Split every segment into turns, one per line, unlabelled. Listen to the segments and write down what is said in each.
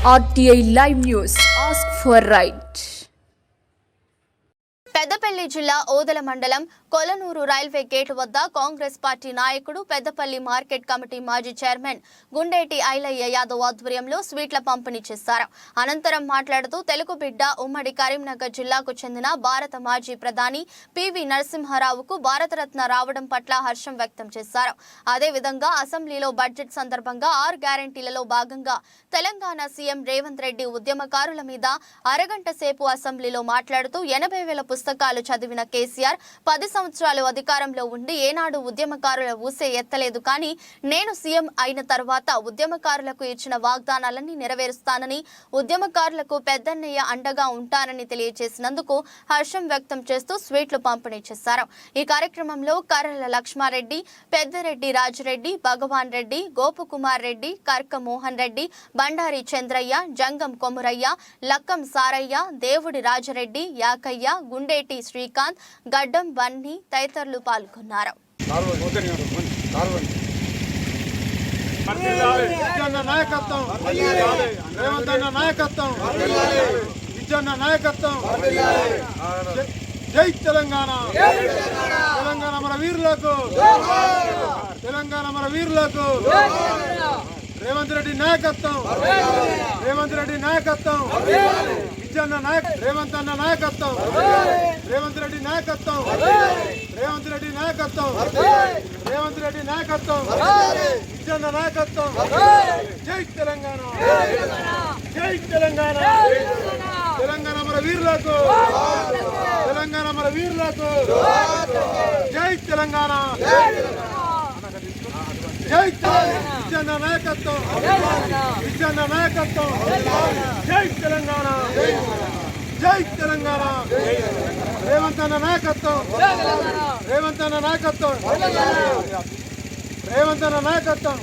RTI Live News. Ask for right.
Peddapalli జిల్లా ఓదెల మండలం Kolanur railway gate వద్ద కాంగ్రెస్ పార్టీ నాయకుడు పెద్దపల్లి మార్కెట్ కమిటీ మాజీ చైర్మన్ గుండేటి ఐలయ్య యాదవ్ ఆధ్వర్యంలో స్వీట్ల పంపిణీ చేశారు. అనంతరం మాట్లాడుతూ తెలుగు బిడ్డ ఉమ్మడి కరీంనగర్ జిల్లాకు చెందిన భారత మాజీ ప్రధాని పివి నరసింహారావుకు భారతరత్న రావడం పట్ల హర్షం వ్యక్తం చేశారు. అదేవిధంగా అసెంబ్లీలో బడ్జెట్ సందర్భంగా 6 గ్యారంటీలలో భాగంగా తెలంగాణ సీఎం రేవంత్ రెడ్డి ఉద్యమకారుల మీద అరగంట సేపు అసెంబ్లీలో మాట్లాడుతూ 80,000 పుస్తకాలు చదివిన కేసీఆర్ 10 సంవత్సరాలు అధికారంలో ఉండి ఏనాడు ఉద్యమకారుల ఊసే ఎత్తలేదు. కానీ నేను సీఎం అయిన తర్వాత ఉద్యమకారులకు ఇచ్చిన వాగ్దానాలన్నీ నెరవేరుస్తానని, ఉద్యమకారులకు పెద్దన్నయ్య అండగా ఉంటానని తెలియజేసినందుకు హర్షం వ్యక్తం చేస్తూ స్వీట్లు పంపిణీ చేశారు. ఈ కార్యక్రమంలో కర్రల లక్ష్మారెడ్డి, పెద్దరెడ్డి రాజిరెడ్డి, భగవాన్ రెడ్డి, గోపకుమార్ రెడ్డి, కర్క మోహన్ రెడ్డి, బండారి చంద్రయ్య, జంగం కొమురయ్య, లక్కం సారయ్య, దేవుడి రాజరెడ్డి, యాకయ్య, గుండేటి శ్రీకాంత్, గడ్డం బన్నీ తదితరులు పాల్గొన్నారు.
జై తెలంగాణ! తెలంగాణ మన వీరులకు! తెలంగాణ మన వీరులకు! రేవంత్ రెడ్డి నాయకత్వం! రేవంత్ రెడ్డి నాయకత్వం! రేవంత్ అన్న నాయకత్వం! రేవంత్ రెడ్డి నాయకత్వం! రేవంత్ రెడ్డి నాయకత్వం! రేవంత్ రెడ్డి నాయకత్వం! విజయన్న నాయకత్వం! జై తెలంగాణ! జై తెలంగాణ! తెలంగాణ మన వీరులకు! తెలంగాణ మన వీరులకు! జై తెలంగాణ! జై విజయన్న నాయకత్వం! విజయన్న నాయకత్వం! జై తెలంగాణ! జై తెలంగాణ! రేవంత్ అన్న నాయకత్వం! రేవంత్ అన్న నాయకత్వం! రేవంత్ అన్న నాయకత్వం!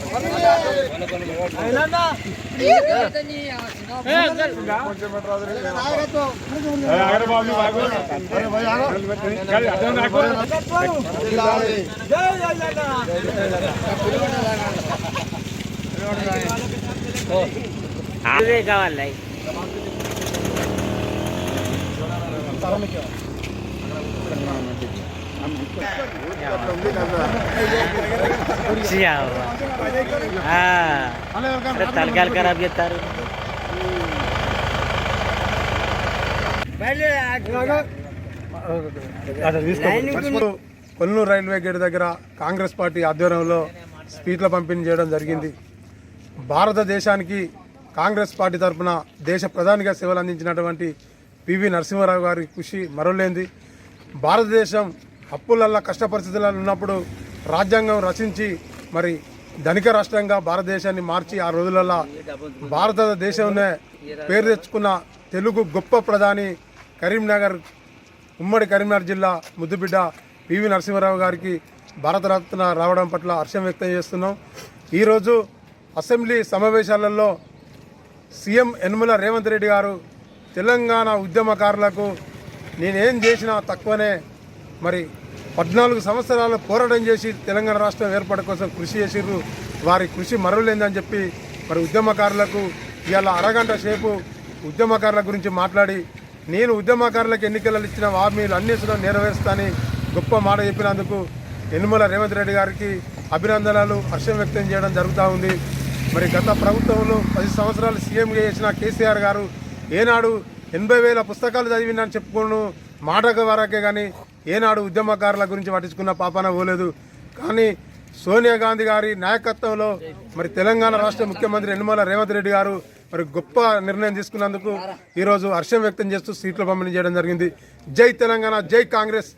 కావాలి తలకాయలు ఖరాబ్ చేస్తారు.
కొల్లూరు రైల్వే గేట్ దగ్గర కాంగ్రెస్ పార్టీ ఆధ్వర్యంలో స్వీట్ల పంపిణీ చేయడం జరిగింది. భారతదేశానికి కాంగ్రెస్ పార్టీ తరఫున దేశ ప్రధానిగా సేవలు అందించినటువంటి పివి నరసింహారావు గారి కృషి మరవలేంది. భారతదేశం అప్పులల్లా కష్ట పరిస్థితులలో ఉన్నప్పుడు రాజ్యాంగం రచించి మరి ధనిక రాష్ట్రంగా భారతదేశాన్ని మార్చి ఆ రోజులలో భారతదేశంలో పేరు తెచ్చుకున్న తెలుగు గొప్ప ప్రధాని కరీంనగర్ ఉమ్మడి కరీంనగర్ జిల్లా ముద్దుబిడ్డ పివి నరసింహారావు గారికి భారతరత్న రావడం పట్ల హర్షం వ్యక్తం చేస్తున్నాం. ఈరోజు అసెంబ్లీ సమావేశాలలో సీఎం యనమల రేవంత్ రెడ్డి గారు తెలంగాణ ఉద్యమకారులకు నేనేం చేసినా తక్కువనే, మరి 14 సంవత్సరాలు పోరాటం చేసి తెలంగాణ రాష్ట్రం ఏర్పాటు కోసం కృషి చేసిర్రు, వారి కృషి మరవలేదని చెప్పి మరి ఉద్యమకారులకు ఇవాళ అరగంట సేపు ఉద్యమకారుల గురించి మాట్లాడి నేను ఉద్యమకారులకు ఎన్నికలలో ఇచ్చిన హామీలు అన్నీ కూడా నెరవేరుస్తానని గొప్ప మాట చెప్పినందుకు యనమల రేవంత్ రెడ్డి గారికి అభినందనలు, హర్షం వ్యక్తం చేయడం జరుగుతూ ఉంది. మరి గత ప్రభుత్వంలో 10 సంవత్సరాలు సీఎంగా చేసిన కేసీఆర్ గారు ఏనాడు 80,000 పుస్తకాలు చదివిందని చెప్పుకోను మాట వరకే కానీ ఏనాడు ఉద్యమకారుల గురించి పట్టించుకున్న పాపాన పోలేదు. కానీ సోనియా గాంధీ గారి నాయకత్వంలో మరి తెలంగాణ రాష్ట్ర ముఖ్యమంత్రి యనమల రేవంత్ రెడ్డి గారు మరి గొప్ప నిర్ణయం తీసుకున్నందుకు ఈరోజు హర్షం వ్యక్తం చేస్తూ సీట్ల పంపిణీ చేయడం జరిగింది. జై తెలంగాణ! జై కాంగ్రెస్!